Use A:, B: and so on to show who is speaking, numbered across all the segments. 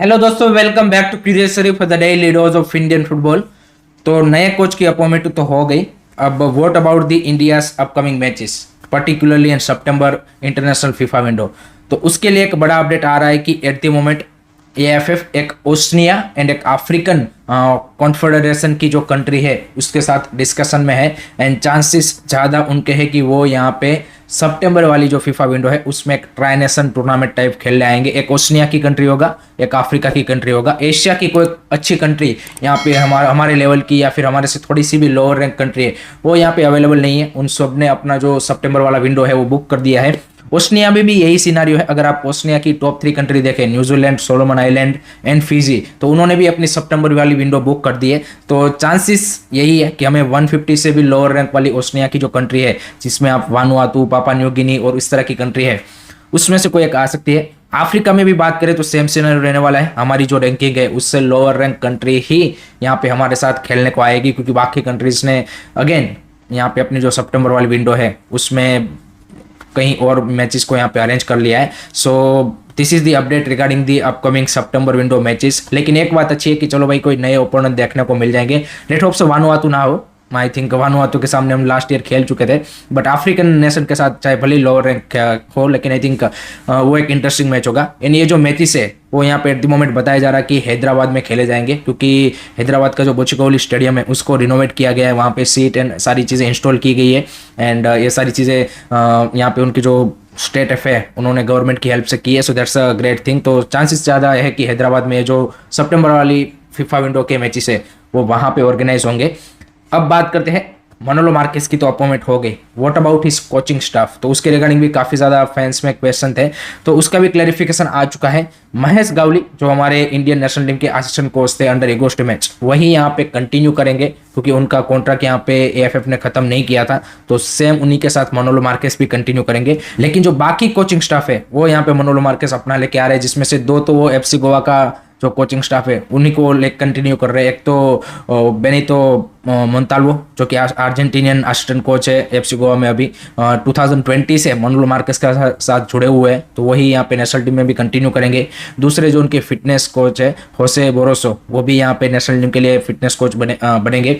A: Hello दोस्तों, welcome back to curious Sharif for the daily dose of Indian football. तो नए coach की appointment तो हो गई। अब what about the India's upcoming matches, particularly in सितंबर इंटरनेशनल फीफा विंडो। तो उसके लिए एक बड़ा अपडेट आ रहा है कि एट द मोमेंट एएफएफ एक ओस्निया एंड एक अफ्रीकन कॉन्फेडरेशन की जो कंट्री है उसके साथ डिस्कशन में है एंड चांसेस ज़्यादा उनके हैं कि वो यहाँ पे सितंबर वाली जो फीफा विंडो है उसमें एक ट्राई नेशन टूर्नामेंट टाइप खेलने आएंगे। एक ओस्निया की कंट्री होगा, एक अफ्रीका की कंट्री होगा, एशिया की कोई अच्छी कंट्री यहाँ पे हमारे लेवल की या फिर हमारे से थोड़ी सी भी लोअर रैंक कंट्री है वो यहाँ पे अवेलेबल नहीं है। उन सब ने अपना जो सितंबर वाला विंडो है वो बुक कर दिया है। ओस्निया में भी यही सिनारियो है। अगर आप ओस्निया की टॉप 3 कंट्री देखें, New Zealand, Solomon island and Fiji, तो उन्होंने भी अपनी सितंबर वाली विंडो बुक कर दी है। तो चांसेस यही है कि हमें 150 से भी लोअर रैंक वाली ओस्निया की जो कंट्री है जिसमें आप वानुआतू, पापा न्यू गिनी और इस तरह की कंट्री है उसमें से कोई एक आ सकती है। अफ्रीका में भी बात करें तो सेम सिनेरियो रहने वाला है। हमारी जो रैंकिंग है उससे लोअर रैंक कंट्री ही यहाँ पे हमारे साथ खेलने को आएगी, क्योंकि बाकी कंट्रीज ने अगेन यहाँ पे अपनी जो सितंबर वाली विंडो है उसमें कहीं और मैचेस को यहाँ पे अरेंज कर लिया है। सो this is the update regarding the upcoming September window matches. लेकिन एक बात अच्छी है कि चलो भाई कोई नए ओपोनेंट देखने को मिल जाएंगे। लेट होप से वानुआतू ना हो। आई थिंक वानुआतू के सामने हम लास्ट ईयर खेल चुके थे, बट अफ्रीकन नेशन के साथ चाहे भले लोअर रैंक हो लेकिन आई थिंक वो एक इंटरेस्टिंग मैच होगा। एंड ये जो मैचेस है वो यहाँ पे एट द मोमेंट बताया जा रहा है कि हैदराबाद में खेले जाएंगे, क्योंकि हैदराबाद का जो बोचिकोली स्टेडियम है उसको रिनोवेट किया गया है, वहाँ पे सीट एंड सारी चीज़ें इंस्टॉल की गई है। एंड ये सारी चीज़ें यहाँ पे उनकी जो स्टेट एफ है उन्होंने गवर्नमेंट की हेल्प से की है। So that's a great thing. तो चांसेस ज़्यादा है कि हैदराबाद में जो सितंबर वाली फीफा विंडो के मैचेस है वो वहाँ पे ऑर्गेनाइज होंगे। अब बात करते हैं मनोलो मार्केस की। तो अपॉइंटमेंट हो गई। What about his coaching staff, तो उसके रिगार्डिंग भी काफ़ी ज़्यादा फैंस में क्वेश्चन थे, तो उसका भी क्लैरिफिकेशन आ चुका है। महेश गावली जो हमारे इंडियन नेशनल टीम के असिस्टेंट कोच थे अंडर एगोस्ट मैच, वही यहाँ पे कंटिन्यू करेंगे, क्योंकि उनका कॉन्ट्रैक्ट यहाँ पे एएफएफ ने खत्म नहीं किया था। तो सेम उन्हीं के साथ मनोलो मार्केस भी कंटिन्यू करेंगे। लेकिन जो बाकी कोचिंग स्टाफ है वो यहाँ पे मनोलो मार्केस अपना लेके आ रहे हैं, जिसमें से 2 तो वो एफसी गोवा का जो कोचिंग स्टाफ है उन्हीं को ले कंटिन्यू कर रहे हैं। एक तो बेनितो मोंताल्वो जो कि अर्जेंटीनियन असिस्टेंट कोच है एफसी गोवा में, अभी 2020 से मनोलो मार्केस के साथ जुड़े हुए हैं, तो वही यहाँ पे नेशनल टीम में भी कंटिन्यू करेंगे। दूसरे जो उनके फिटनेस कोच है होसे बोरोसो, वो भी यहाँ पे नेशनल टीम के लिए फिटनेस कोच बनेंगे।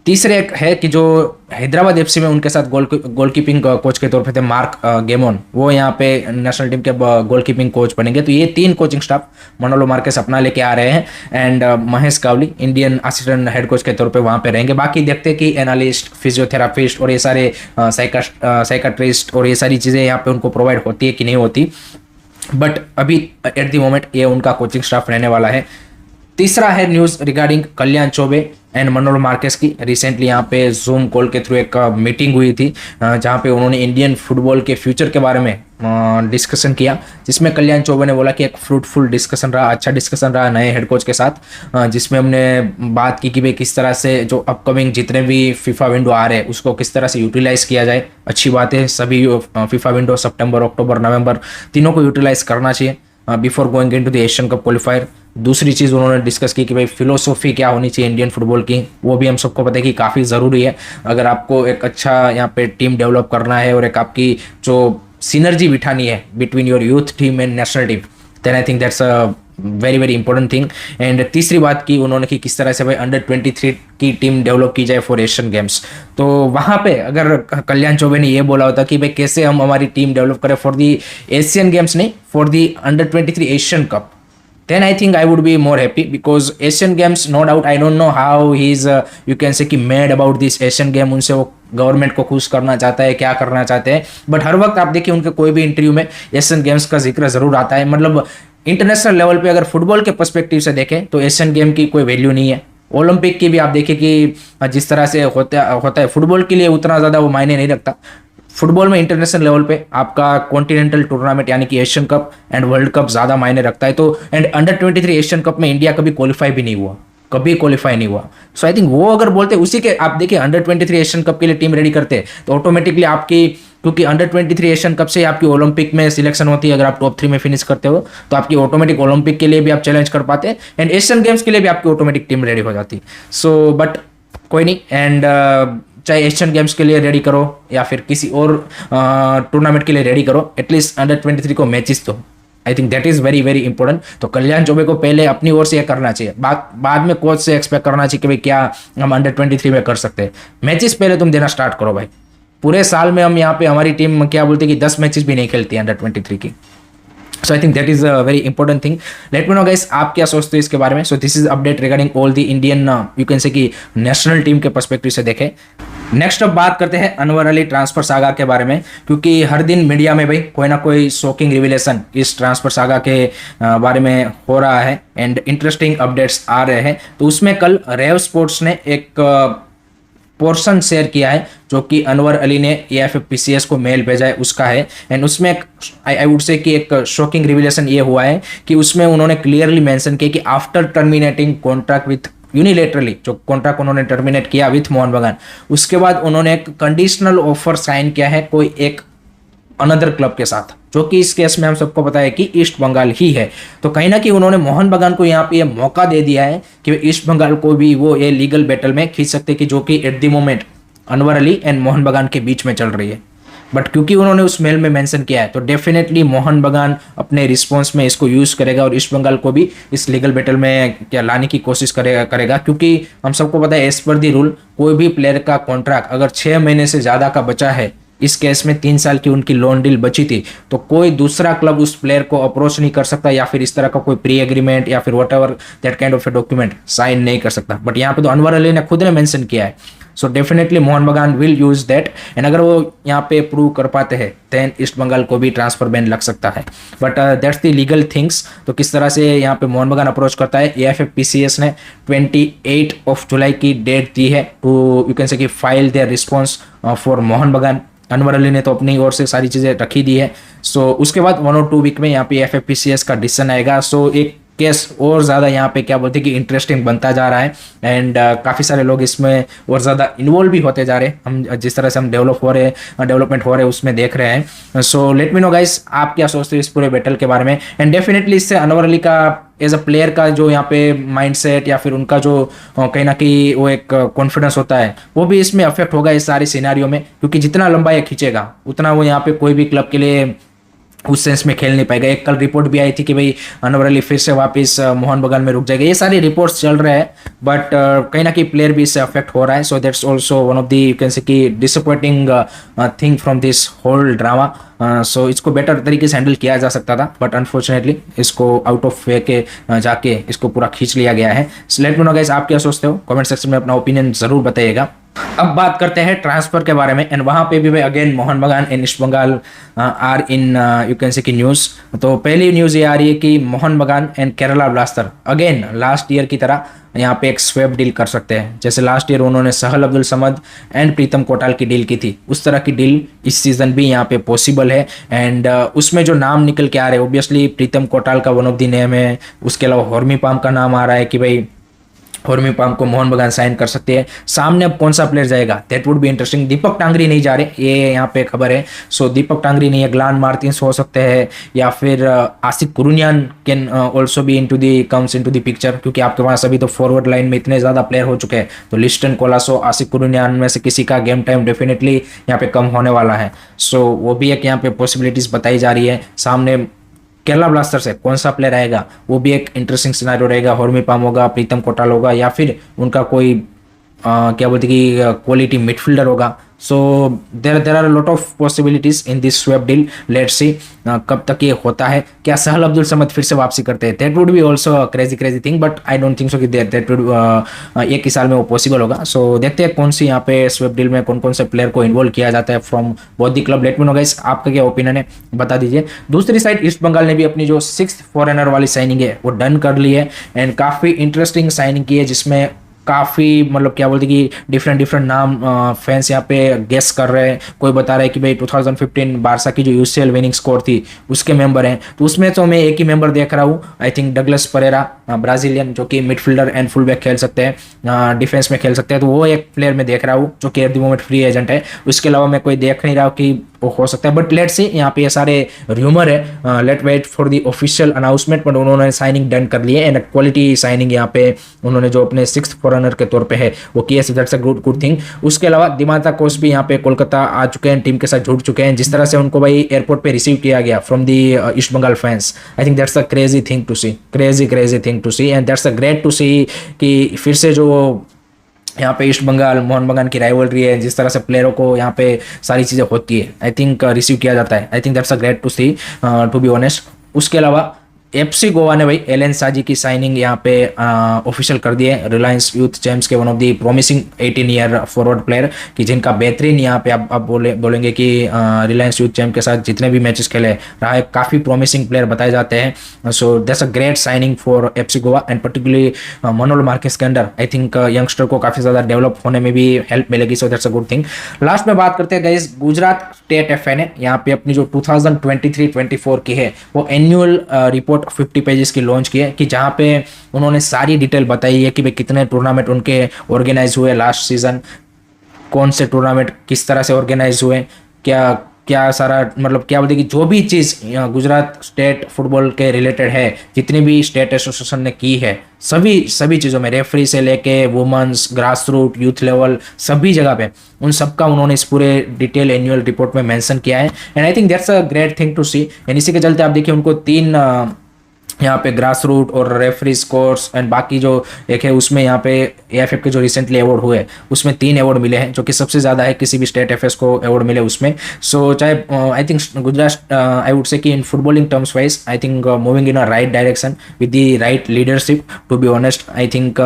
A: तीसरे एक है कि जो हैदराबाद एफसी में उनके साथ गोलकीपिंग कोच के तौर पे थे मार्क गेमोन, वो यहाँ पे नेशनल टीम के गोलकीपिंग कोच बनेंगे। तो ये 3 कोचिंग स्टाफ मनोलो मार्केस अपना लेके आ रहे हैं। And Mahesh Gawali Indian assistant head coach के तौर पे वहाँ पे रहेंगे। बाकी देखते हैं कि एनालिस्ट, फिजियोथेरापिस्ट और ये सारे साइकाट्रिस्ट और ये सारी चीज़ें यहाँ पे उनको प्रोवाइड होती है कि नहीं होती, बट अभी एट द मोमेंट ये उनका कोचिंग स्टाफ रहने वाला है। तीसरा है news regarding Kalyan Choubey and मनोलो Marquez की। रिसेंटली यहाँ पे जूम कॉल के थ्रू एक मीटिंग हुई थी जहाँ पे उन्होंने इंडियन फुटबॉल के फ्यूचर के बारे में डिस्कशन किया, जिसमें कल्याण चौबे ने बोला कि एक फ्रूटफुल डिस्कशन रहा, अच्छा डिस्कशन रहा नए हेड कोच के साथ, जिसमें हमने बात की कि भाई किस तरह से जो अपकमिंग जितने भी फीफा विंडो आ रहे हैं उसको किस तरह से यूटिलाइज किया जाए। अच्छी बात है, सभी फीफा विंडो सितंबर, अक्टूबर, नवंबर तीनों को यूटिलाइज करना चाहिए before going into the Asian cup qualifier. दूसरी चीज़ उन्होंने डिस्कस की कि भाई फिलोसॉफी क्या होनी चाहिए इंडियन फुटबॉल की, वो भी हम सबको पता है कि काफ़ी ज़रूरी है। अगर आपको एक अच्छा यहाँ पे टीम डेवलप करना है और एक आपकी जो सिनर्जी बिठानी है between your youth team and national team, then I think that's a very very important thing. And तीसरी बात की उन्होंने कि किस तरह से भाई अंडर 23 की टीम डेवलप की जाए फॉर एशियन गेम्स। तो वहाँ पे अगर कल्याण चौबे ने ये बोला होता कि भाई कैसे हम हमारी टीम डेवलप करें फॉर दी एशियन गेम्स, नहीं for the under 23 Asian cup, then I think I would be more happy, because Asian Games no doubt I don't know how he's you can say कि mad about this Asian game। उनसे वो government को खुश करना चाहता है, क्या करना चाहते हैं, बट हर वक्त आप देखिए उनके कोई भी इंटरव्यू में एशियन गेम्स का जिक्र जरूर आता है। मतलब इंटरनेशनल लेवल पे अगर फुटबॉल के पर्सपेक्टिव से देखें तो एशियन गेम की कोई वैल्यू नहीं है। ओलंपिक की भी आप देखिए कि जिस तरह से होता है फुटबॉल के लिए उतना ज़्यादा वो मायने नहीं रखता। फुटबॉल में इंटरनेशनल लेवल पे आपका कॉन्टिनेंटल टूर्नामेंट यानी कि Asian cup and world cup ज़्यादा मायने रखता है। तो एंड अंडर 23 एशियन कप में इंडिया कभी क्वालिफाई भी नहीं हुआ, कभी क्वालिफाई नहीं हुआ। सो आई थिंक वो अगर बोलते उसी के, आप देखिए अंडर 23 एशियन कप के लिए टीम रेडी करते तो ऑटोमेटिकली आपकी, क्योंकि अंडर 23 एशियन कप से आपकी ओलंपिक में सिलेक्शन होती है, अगर आप टॉप 3 में फिनिश करते हो तो आपकी ऑटोमेटिक ओलंपिक के लिए भी आप चैलेंज कर पाते एंड एशियन गेम्स के लिए भी आपकी ऑटोमेटिक टीम रेडी हो जाती। सो बट कोई नहीं। एंड चाहे एशियन गेम्स के लिए रेडी करो या फिर किसी और टूर्नामेंट के लिए रेडी करो, एटलीस्ट अंडर 23 को मैचेस दो। आई think that is very very important. तो कल्याण चौबे को पहले अपनी ओर से यह करना चाहिए, बाद में कोच से एक्सपेक्ट करना चाहिए कि भाई क्या हम अंडर-23 में कर सकते हैं। मैचेस पहले तुम देना स्टार्ट करो भाई। पूरे साल में हम यहाँ पे हमारी टीम क्या बोलते हैं कि 10 मैचेस भी नहीं खेलती है अंडर-23 की। So I think that is a very important thing. Let me know guys आप क्या सोचते हो इसके बारे में। So this is update regarding all the Indian you can say कि नेशनल टीम के पर्सपेक्टिव से देखें। नेक्स्ट अब बात करते हैं अनवर अली ट्रांसफर सागा के बारे में, क्योंकि हर दिन मीडिया में भाई कोई ना कोई शॉकिंग रिविलेशन इस ट्रांसफर सागा के बारे में हो रहा है एंड इंटरेस्टिंग अपडेट्स आ रहे हैं। तो उसमें कल रेव स्पोर्ट्स ने एक पोर्शन शेयर किया है जो कि अनवर अली ने AFF-PCS को मेल भेजा है उसका है। एंड उसमें आई वुड से कि एक शॉकिंग रिविलेशन ये हुआ है कि उसमें उन्होंने क्लियरली मेंशन किया कि after terminating contract with unilaterally, जो कॉन्ट्रैक्ट उन्होंने टर्मिनेट किया विथ मोहन बगान, उसके बाद उन्होंने एक कंडीशनल ऑफर साइन किया है कोई एक अनदर क्लब के साथ, जो कि इस केस में हम सबको पता है कि ईस्ट बंगाल ही है। तो कहीं ना कहीं उन्होंने मोहन बगान को यहाँ पे ये मौका दे दिया है कि ईस्ट बंगाल को भी वो ये लीगल बैटल में खींच सकते, कि जो कि at the moment Anwar Ali and Mohan बगान के बीच में चल रही है। बट क्योंकि उन्होंने उस मेल में मेंशन किया है तो डेफिनेटली मोहन बगान अपने रिस्पॉन्स में इसको यूज करेगा और ईस्ट बंगाल को भी इस लीगल बैटल में क्या लाने की कोशिश करेगा क्योंकि हम सबको पता है एज पर दी रूल कोई भी प्लेयर का कॉन्ट्रैक्ट अगर 6 महीने से ज्यादा का बचा है, इस केस में 3 साल की उनकी लोन डील बची थी, तो कोई दूसरा क्लब उस प्लेयर को अप्रोच नहीं कर सकता या फिर इस तरह का कोई प्री एग्रीमेंट या फिर whatever that kind of a document sign नहीं कर सकता। बट यहाँ पे तो अनवर अली ने खुद ने मेंशन किया है। सो डेफिनेटली मोहन बगान विल यूज दैट एंड अगर वो यहाँ पे प्रूव कर पाते हैं देन ईस्ट बंगाल को भी ट्रांसफर बैन लग सकता है। But that's the legal things. तो किस तरह से यहाँ पे मोहन बगान अप्रोच करता है, AFF-PCS ने 28 जुलाई की डेट दी है टू यू कैन से कि file there response for Mohan बगान। अनवर अली ने तो अपनी ओर से सारी चीज़ें रखी दी है। सो उसके बाद 1 और 2 वीक में यहाँ पे AFF-PCS का डिसीजन आएगा। सो एक केस और ज़्यादा यहाँ पे क्या बोलते हैं कि इंटरेस्टिंग बनता जा रहा है एंड काफ़ी सारे लोग इसमें और ज़्यादा इन्वॉल्व भी होते जा रहे हैं। हम जिस तरह से हम डेवलपमेंट हो रहे हैं उसमें देख रहे हैं। सो लेट मी नो गाइस आप क्या सोचते हो इस पूरे बैटल के बारे में। एंड डेफिनेटली इससे अनवर अली का एज अ प्लेयर का जो यहाँ पे माइंडसेट या फिर उनका जो कहीं ना कहीं वो एक कॉन्फिडेंस होता है वो भी इसमें अफेक्ट होगा इस सारे सिनेरियो में, क्योंकि जितना लंबा ये खींचेगा उतना वो यहाँ पे कोई भी क्लब के लिए उस सेंस में खेल नहीं पाएगा। एक कल रिपोर्ट भी आई थी कि भाई अनवर अली फिर से वापस मोहन बगान में रुक जाएगा। ये सारी रिपोर्ट्स चल रहे हैं बट कहीं ना कहीं प्लेयर भी इससे अफेक्ट हो रहा है। So that's also one of the you can say कि disappointing thing from this whole drama. So इसको बेटर तरीके से हैंडल किया जा सकता था बट अनफॉर्चुनेटली इसको आउट ऑफ वे के जाके इसको पूरा खींच लिया गया है। So let me know guys आप क्या सोचते हो, कमेंट सेक्शन में अपना ओपिनियन जरूर बताइएगा। अब बात करते हैं ट्रांसफर के बारे में एंड वहां पे भी भाई again Mohun Bagan and East Bengal are in you can say कि न्यूज। तो पहली न्यूज ये आ रही है कि Mohan Bagan and Kerala blaster again last year की तरह यहाँ पे एक स्वैप डील कर सकते हैं। जैसे लास्ट ईयर उन्होंने सहल अब्दुल समद एंड प्रीतम कोटाल की डील की थी, उस तरह की डील इस सीजन भी यहाँ पे पॉसिबल है। एंड उसमें जो नाम निकल के आ रहे हैं ऑब्वियसली प्रीतम कोटाल का वन ऑफ द नेम है, उसके अलावा हॉर्मी पाम का नाम आ रहा है कि भाई हॉर्मी पाम को मोहन बगान साइन कर सकते हैं। सामने अब कौन सा प्लेयर जाएगा दैट वुड बी इंटरेस्टिंग। दीपक टांगरी नहीं जा रहे, ये यहाँ पे खबर है। सो दीपक टांगरी नहीं है, ग्लान मार्टिन्स हो सकते हैं या फिर Asif Kuruniyan can also be into the comes into the picture, क्योंकि आपके पास अभी तो फॉरवर्ड लाइन में इतने ज्यादा प्लेयर हो चुके हैं। तो लिस्टन कोलासो आसिफ कुरुनियान में से किसी का गेम टाइम डेफिनेटली यहाँ पे कम होने वाला है। सो वो भी एक यहाँ पे पॉसिबिलिटीज बताई जा रही है। सामने केरला ब्लास्टर से कौन सा प्लेयर आएगा वो भी एक इंटरेस्टिंग सिनेरियो रहेगा। हॉर्मी पाम होगा, प्रीतम कोटाल होगा या फिर उनका कोई क्या बोलते कि क्वालिटी मिडफील्डर होगा। So there are lot of possibilities in this swap deal. Let's see कब तक ये होता है। क्या सहल अब्दुल समद फिर से वापसी करते हैं, that would be also crazy thing but I don't think so कि दैट वुड एक ही साल में वो पॉसिबल होगा। सो देखते हैं कौन सी यहाँ पे स्वैप डील में कौन कौन से प्लेयर को इन्वॉल्व किया जाता है from both the club. Late me know guys आपका क्या ओपिनियन है बता दीजिए। दूसरी साइड ईस्ट बंगाल ने भी अपनी जो 6th फॉरेनर वाली साइनिंग है वो डन कर ली है एंड काफी इंटरेस्टिंग साइनिंग की है, जिसमें काफ़ी मतलब क्या बोलते कि डिफरेंट नाम फैंस यहाँ पे गेस कर रहे हैं। कोई बता रहा है कि भाई 2015 बारसा की जो UCL विनिंग स्कोर थी उसके मेंबर हैं, तो उसमें तो मैं एक ही मेंबर देख रहा हूँ, I think Douglas Pereira Brazilian, जो कि मिडफील्डर एंड फुल बैक खेल सकते हैं, डिफेंस में खेल सकते हैं, तो वो एक प्लेयर मैं देख रहा हूँ जो कि at the moment free agent है। उसके अलावा मैं कोई देख नहीं रहा हूँ कि वो हो सकता है, बट लेट्स सी, यहाँ पे ये सारे र्यूमर है, let wait for the official announcement. But उन्होंने साइनिंग डन कर ली है एंड क्वालिटी साइनिंग यहाँ पे उन्होंने जो अपने 6th फॉरनर के तौर पे है वो किया, सो दैट्स अ गुड थिंग। उसके अलावा दिमाता कोच भी यहाँ पे कोलकाता आ चुके हैं, टीम के साथ जुड़ चुके हैं। जिस तरह से उनको भाई एयरपोर्ट पे रिसीव किया गया from the East Bengal fans, I think that's a crazy thing to see, crazy thing to see, and that's a great to see कि फिर से जो यहाँ पे ईस्ट बंगाल मोहन बगान की राइवलरी है, जिस तरह से प्लेयरों को यहाँ पे सारी चीज़ें होती है, आई थिंक रिसीव किया जाता है। I think that's a great to see, to be honest. उसके अलावा एफसी गोवा ने भाई एलन साजी की साइनिंग यहाँ पे ऑफिशियल कर दी है, रिलायंस यूथ चैम्प्स के one of the promising 18 year forward player, कि जिनका बेहतरीन यहाँ पे आप बोलेंगे कि रिलायंस यूथ चैम्प के साथ जितने भी मैचेस खेले रहा है, काफ़ी प्रोमिसिंग प्लेयर बताए जाते हैं। So that's a great signing for FC Goa and particularly Manolo Marquez के अंडर आई थिंक यंगस्टर को काफ़ी ज़्यादा डेवलप होने में भी हेल्प मिलेगी, so that's a good thing. Last में बात करते हैं गाइस, गुजरात स्टेट एफए ने यहाँ पे अपनी जो 2023-24 की है वो एनुअल रिपोर्ट 50 पेजेस की लॉन्च की है, कि जहाँ पे उन्होंने सारी डिटेल बताई है कि भाई कितने टूर्नामेंट उनके ऑर्गेनाइज हुए लास्ट सीजन, कौन से टूर्नामेंट किस तरह से ऑर्गेनाइज हुए, क्या क्या सारा मतलब क्या बोलते कि जो भी चीज़ गुजरात स्टेट फुटबॉल के रिलेटेड है, जितनी भी स्टेट एसोसिएशन ने की है, सभी चीज़ों में, रेफरी से लेके women's, grass root, youth level, सभी जगह पे उन सबका उन्होंने इस पूरे डिटेल एनुअल रिपोर्ट में मेंशन किया है। And I think that's a great thing to see. And इसी के चलते आप देखिए उनको 3 यहाँ पे ग्रास रूट और रेफरी स्कोर्स एंड बाकी जो एक है उसमें यहाँ पे एएफएफ के जो रिसेंटली अवार्ड हुए उसमें 3 अवार्ड मिले हैं, जो कि सबसे ज़्यादा है किसी भी स्टेट एफएस को अवार्ड मिले उसमें। सो चाहे I think Gujarat I would say कि in footballing terms wise I think moving in a right direction with the right leadership, to be honest. I think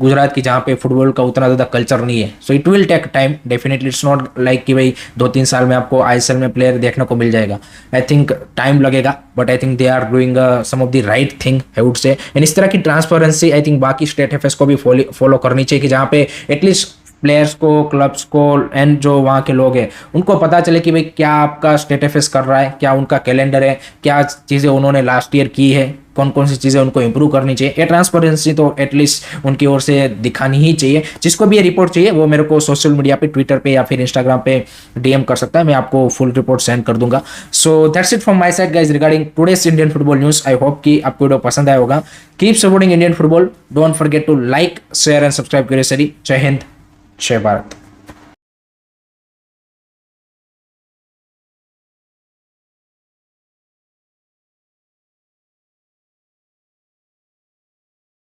A: Gujarat की जहाँ पे फुटबॉल का उतना ज़्यादा कल्चर नहीं है, so it will take time definitely. It's not like कि भाई 2-3 साल में आपको आईएसएल में प्लेयर देखने को मिल जाएगा, आई थिंक टाइम लगेगा, but I think they are doing some of the right thing I would say. And इस तरह की ट्रांसपेरेंसी आई थिंक बाकी स्टेट एफएस को भी फॉलो करनी चाहिए, कि जहाँ पे एटलीस्ट प्लेयर्स को, क्लब्स को एंड जो वहाँ के लोग हैं उनको पता चले कि भाई क्या आपका स्टेट एफएस कर रहा है, क्या उनका कैलेंडर है, क्या चीज़ें उन्होंने लास्ट ईयर की है, कौन कौन सी चीज़ें उनको इंप्रूव करनी चाहिए। ये ट्रांसपेरेंसी तो एटलीस्ट उनकी ओर से दिखानी ही चाहिए। जिसको भी ये रिपोर्ट चाहिए वो मेरे को सोशल मीडिया पे, ट्विटर पे या फिर इंस्टाग्राम पे डीएम कर सकता है, मैं आपको फुल रिपोर्ट सेंड कर दूंगा। So that's it from my side guys regarding today's Indian football news. I hope कि आपको वीडियो पसंद आया होगा। Keep supporting Indian football, don't forget to like, share and subscribe करिए सरी। जय हिंद, जय भारत।